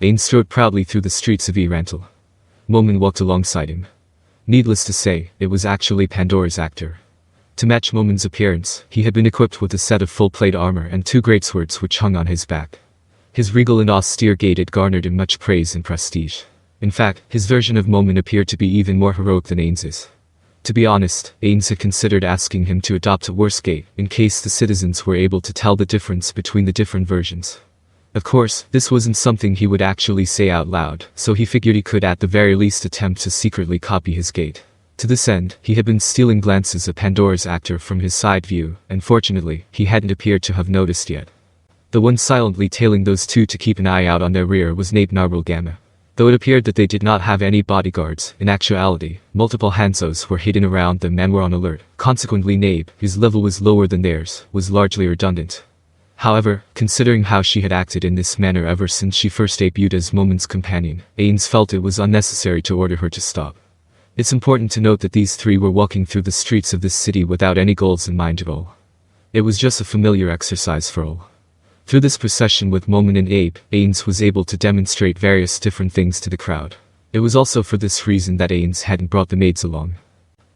Ainz strode proudly through the streets of E-Rantel. Momon walked alongside him. Needless to say, it was actually Pandora's actor. To match Momon's appearance, he had been equipped with a set of full-plate armor and 2 greatswords which hung on his back. His regal and austere gait had garnered him much praise and prestige. In fact, his version of Momon appeared to be even more heroic than Ainz's. To be honest, Ainz had considered asking him to adopt a worse gait, in case the citizens were able to tell the difference between the different versions. Of course, this wasn't something he would actually say out loud, so he figured he could at the very least attempt to secretly copy his gait. To this end, he had been stealing glances at Pandora's actor from his side view, and fortunately, he hadn't appeared to have noticed yet. The one silently tailing those two to keep an eye out on their rear was Nabe Gamma. Though it appeared that they did not have any bodyguards, in actuality, multiple Hanzos were hidden around them and were on alert. Consequently Nabe, whose level was lower than theirs, was largely redundant. However, considering how she had acted in this manner ever since she first debuted as Momon's companion, Ainz felt it was unnecessary to order her to stop. It's important to note that these 3 were walking through the streets of this city without any goals in mind at all. It was just a familiar exercise for all. Through this procession with Momon and Abe, Ainz was able to demonstrate various different things to the crowd. It was also for this reason that Ainz hadn't brought the maids along.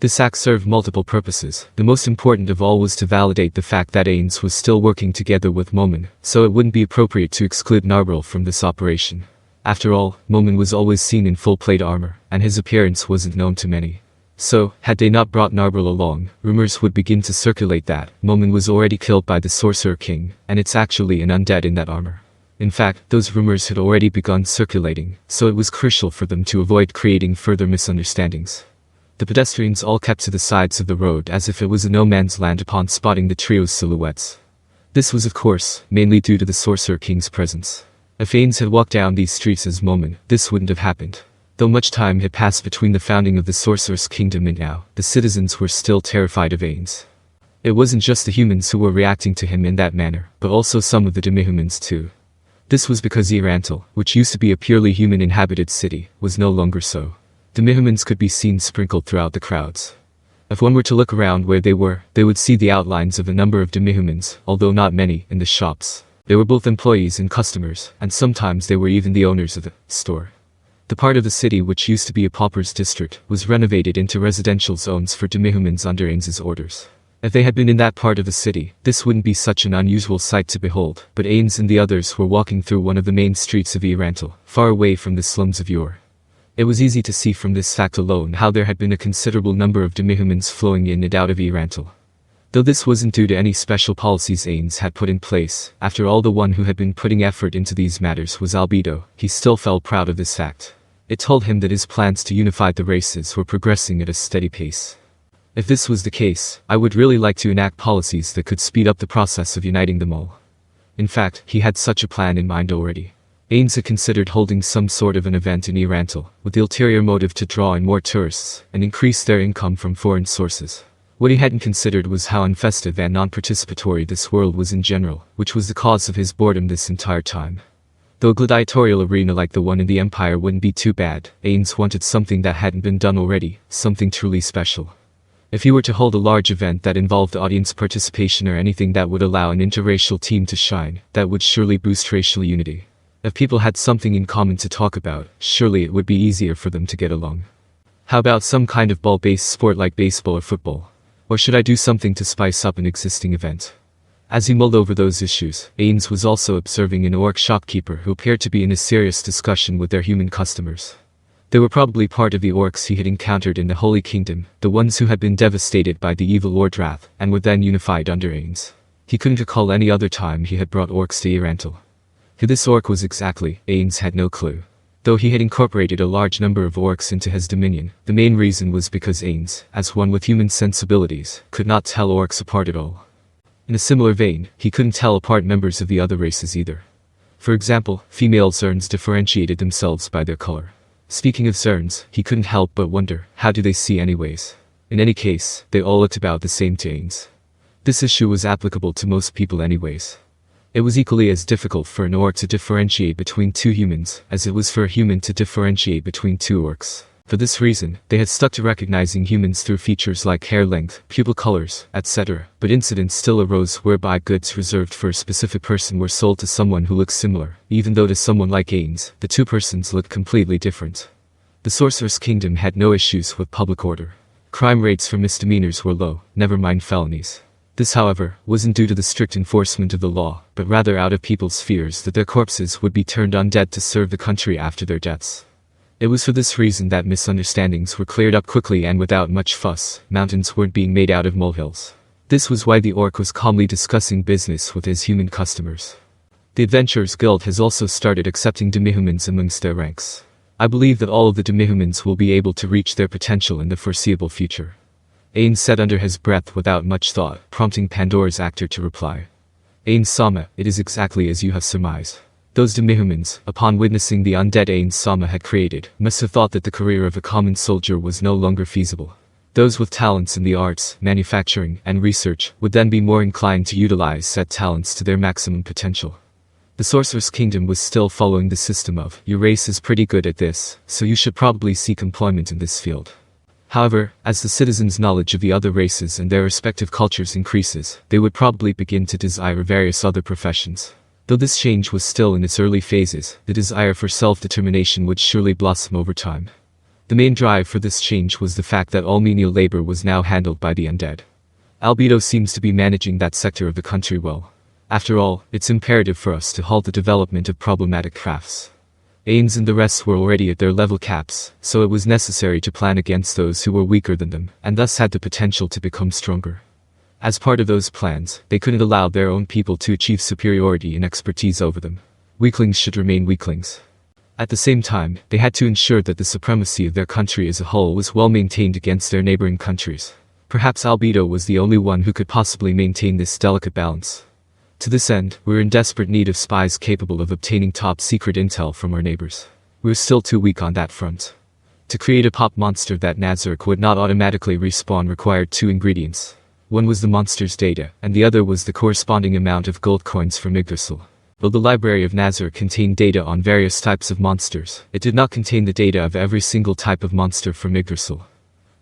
This act served multiple purposes. The most important of all was to validate the fact that Ainz was still working together with Momon, so it wouldn't be appropriate to exclude Nabe from this operation. After all, Momon was always seen in full-plate armor, and his appearance wasn't known to many. So, had they not brought Nabe along, rumors would begin to circulate that Momon was already killed by the Sorcerer King, and it's actually an undead in that armor. In fact, those rumors had already begun circulating, so it was crucial for them to avoid creating further misunderstandings. The pedestrians all kept to the sides of the road as if it was a no-man's land upon spotting the trio's silhouettes. This was of course, mainly due to the Sorcerer King's presence. If Ainz had walked down these streets as Momon, this wouldn't have happened. Though much time had passed between the founding of the Sorcerer's Kingdom and now, the citizens were still terrified of Ainz. It wasn't just the humans who were reacting to him in that manner, but also some of the demihumans too. This was because E-Rantel, which used to be a purely human-inhabited city, was no longer so. Demihumans could be seen sprinkled throughout the crowds. If one were to look around where they were, they would see the outlines of a number of demihumans, although not many, in the shops. They were both employees and customers, and sometimes they were even the owners of the store. The part of the city which used to be a pauper's district was renovated into residential zones for demihumans under Ainz's orders. If they had been in that part of the city, this wouldn't be such an unusual sight to behold, but Ainz and the others were walking through one of the main streets of E-Rantel, far away from the slums of yore. It was easy to see from this fact alone how there had been a considerable number of demihumans flowing in and out of E-Rantel. Though this wasn't due to any special policies Ainz had put in place, after all the one who had been putting effort into these matters was Albedo, he still felt proud of this fact. It told him that his plans to unify the races were progressing at a steady pace. If this was the case, I would really like to enact policies that could speed up the process of uniting them all. In fact, he had such a plan in mind already. Ainz had considered holding some sort of an event in E-Rantel, with the ulterior motive to draw in more tourists, and increase their income from foreign sources. What he hadn't considered was how unfestive and non-participatory this world was in general, which was the cause of his boredom this entire time. Though a gladiatorial arena like the one in the Empire wouldn't be too bad, Ainz wanted something that hadn't been done already, something truly special. If he were to hold a large event that involved audience participation or anything that would allow an interracial team to shine, that would surely boost racial unity. If people had something in common to talk about, surely it would be easier for them to get along. How about some kind of ball-based sport like baseball or football? Or should I do something to spice up an existing event? As he mulled over those issues, Ainz was also observing an orc shopkeeper who appeared to be in a serious discussion with their human customers. They were probably part of the orcs he had encountered in the Holy Kingdom, the ones who had been devastated by the evil Lord Wrath, and were then unified under Ainz. He couldn't recall any other time he had brought orcs to E-Rantel. Who this orc was exactly, Ainz had no clue. Though he had incorporated a large number of orcs into his dominion, the main reason was because Ainz, as one with human sensibilities, could not tell orcs apart at all. In a similar vein, he couldn't tell apart members of the other races either. For example, female Zerns differentiated themselves by their color. Speaking of Zerns, he couldn't help but wonder, how do they see anyways? In any case, they all looked about the same to Ainz. This issue was applicable to most people anyways. It was equally as difficult for an orc to differentiate between two humans, as it was for a human to differentiate between two orcs. For this reason, they had stuck to recognizing humans through features like hair length, pupil colors, etc., but incidents still arose whereby goods reserved for a specific person were sold to someone who looked similar, even though to someone like Ainz, the two persons looked completely different. The Sorcerer's Kingdom had no issues with public order. Crime rates for misdemeanors were low, never mind felonies. This, however, wasn't due to the strict enforcement of the law, but rather out of people's fears that their corpses would be turned undead to serve the country after their deaths. It was for this reason that misunderstandings were cleared up quickly and without much fuss. Mountains weren't being made out of molehills. This was why the orc was calmly discussing business with his human customers. The Adventurers Guild has also started accepting demihumans amongst their ranks. I believe that all of the demihumans will be able to reach their potential in the foreseeable future. Ainz said under his breath without much thought, prompting Pandora's actor to reply. Ainz-sama, it is exactly as you have surmised. Those demihumans, upon witnessing the undead Ainz-sama had created, must have thought that the career of a common soldier was no longer feasible. Those with talents in the arts, manufacturing, and research would then be more inclined to utilize said talents to their maximum potential. The Sorcerer's Kingdom was still following the system of, your race is pretty good at this, so you should probably seek employment in this field. However, as the citizens' knowledge of the other races and their respective cultures increases, they would probably begin to desire various other professions. Though this change was still in its early phases, the desire for self-determination would surely blossom over time. The main drive for this change was the fact that all menial labor was now handled by the undead. Albedo seems to be managing that sector of the country well. After all, it's imperative for us to halt the development of problematic crafts. Ainz and the rest were already at their level caps, so it was necessary to plan against those who were weaker than them, and thus had the potential to become stronger. As part of those plans, they couldn't allow their own people to achieve superiority in expertise over them. Weaklings should remain weaklings. At the same time, they had to ensure that the supremacy of their country as a whole was well maintained against their neighboring countries. Perhaps Albedo was the only one who could possibly maintain this delicate balance. To this end, we were in desperate need of spies capable of obtaining top-secret intel from our neighbors. We were still too weak on that front. To create a pop monster that Nazarick would not automatically respawn required two ingredients. One was the monster's data, and the other was the corresponding amount of gold coins from Yggdrasil. Though the library of Nazarick contained data on various types of monsters, it did not contain the data of every single type of monster from Yggdrasil.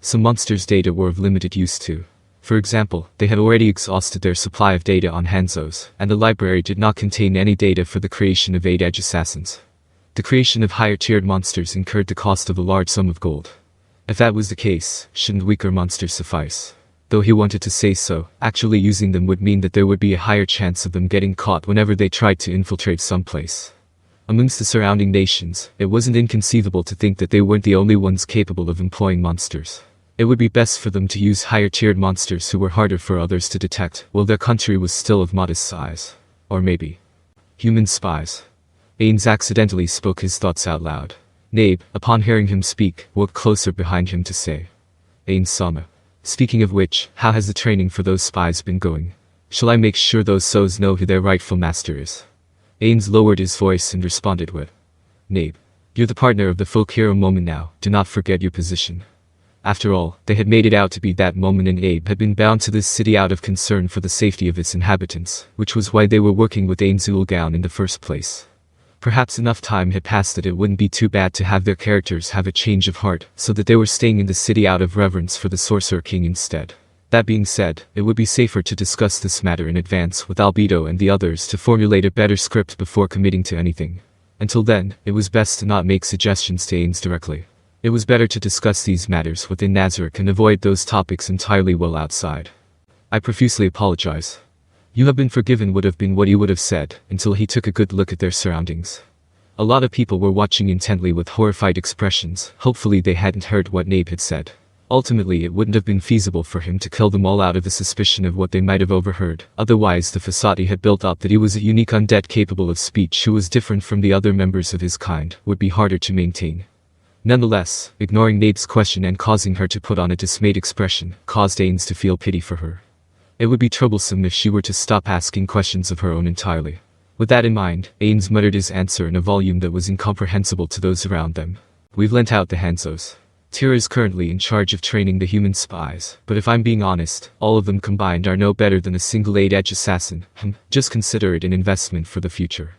Some monsters' data were of limited use too. For example, they had already exhausted their supply of data on Hanzos, and the library did not contain any data for the creation of 8 edge assassins. The creation of higher-tiered monsters incurred the cost of a large sum of gold. If that was the case, shouldn't weaker monsters suffice? Though he wanted to say so, actually using them would mean that there would be a higher chance of them getting caught whenever they tried to infiltrate someplace. Amongst the surrounding nations, it wasn't inconceivable to think that they weren't the only ones capable of employing monsters. It would be best for them to use higher-tiered monsters who were harder for others to detect, while their country was still of modest size. Or maybe human spies. Ainz accidentally spoke his thoughts out loud. Nabe, upon hearing him speak, walked closer behind him to say, Ainz-sama. Speaking of which, how has the training for those spies been going? Shall I make sure those So's know who their rightful master is? Ainz lowered his voice and responded with, Nabe, you're the partner of the folk hero Momon now, do not forget your position. After all, they had made it out to be that Momon and Abe had been bound to this city out of concern for the safety of its inhabitants, which was why they were working with Ainz Ulgaun in the first place. Perhaps enough time had passed that it wouldn't be too bad to have their characters have a change of heart, so that they were staying in the city out of reverence for the Sorcerer King instead. That being said, it would be safer to discuss this matter in advance with Albedo and the others to formulate a better script before committing to anything. Until then, it was best to not make suggestions to Ainz directly. It was better to discuss these matters within Nazarick and avoid those topics entirely well outside. I profusely apologize. You have been forgiven would have been what he would have said, until he took a good look at their surroundings. A lot of people were watching intently with horrified expressions. Hopefully they hadn't heard what Nabe had said. Ultimately it wouldn't have been feasible for him to kill them all out of the suspicion of what they might have overheard. Otherwise the facade he had built up that he was a unique undead capable of speech who was different from the other members of his kind would be harder to maintain. Nonetheless, ignoring Nabe's question and causing her to put on a dismayed expression, caused Ainz to feel pity for her. It would be troublesome if she were to stop asking questions of her own entirely. With that in mind, Ainz muttered his answer in a volume that was incomprehensible to those around them. We've lent out the Hanzos. Tira is currently in charge of training the human spies, but if I'm being honest, all of them combined are no better than a single 8-edge assassin. Just consider it an investment for the future.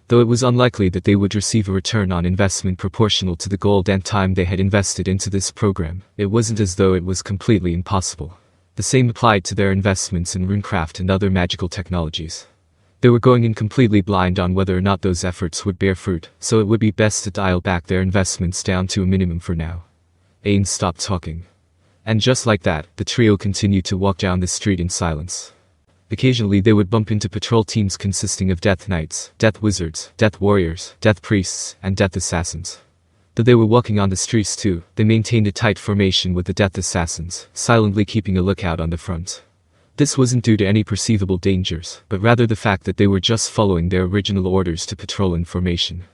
though it was unlikely that they would receive a return on investment proportional to the gold and time they had invested into this program. It wasn't as though it was completely impossible. The same applied to their investments in runecraft and other magical technologies. They were going in completely blind on whether or not those efforts would bear fruit, so it would be best to dial back their investments down to a minimum for now. Ainz stopped talking. And just like that, the trio continued to walk down the street in silence. Occasionally they would bump into patrol teams consisting of Death Knights, Death Wizards, Death Warriors, Death Priests, and Death Assassins. Though they were walking on the streets too, they maintained a tight formation with the Death Assassins, silently keeping a lookout on the front. This wasn't due to any perceivable dangers, but rather the fact that they were just following their original orders to patrol in formation.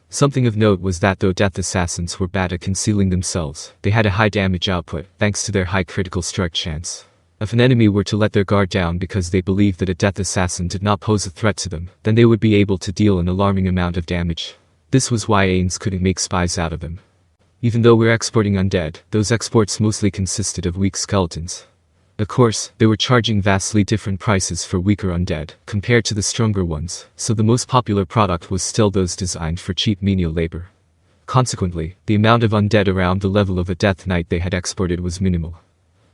Something of note was that though Death Assassins were bad at concealing themselves, they had a high damage output, thanks to their high critical strike chance. If an enemy were to let their guard down because they believed that a Death Assassin did not pose a threat to them, then they would be able to deal an alarming amount of damage. This was why Ainz couldn't make spies out of them. Even though we're exporting undead, those exports mostly consisted of weak skeletons. Of course, they were charging vastly different prices for weaker undead, compared to the stronger ones, so the most popular product was still those designed for cheap menial labor. Consequently, the amount of undead around the level of a Death Knight they had exported was minimal.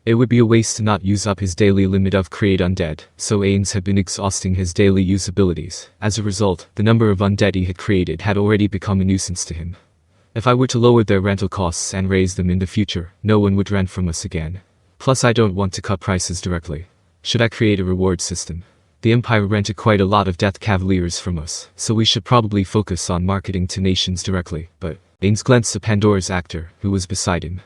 It would be a waste to not use up his daily limit of create undead, so Ainz had been exhausting his daily use abilities. As a result, the number of undead he had created had already become a nuisance to him. If I were to lower their rental costs and raise them in the future, no one would rent from us again. Plus I don't want to cut prices directly. Should I create a reward system? The Empire rented quite a lot of Death Cavaliers from us, so we should probably focus on marketing to nations directly, but Ainz glanced at Pandora's actor, who was beside him.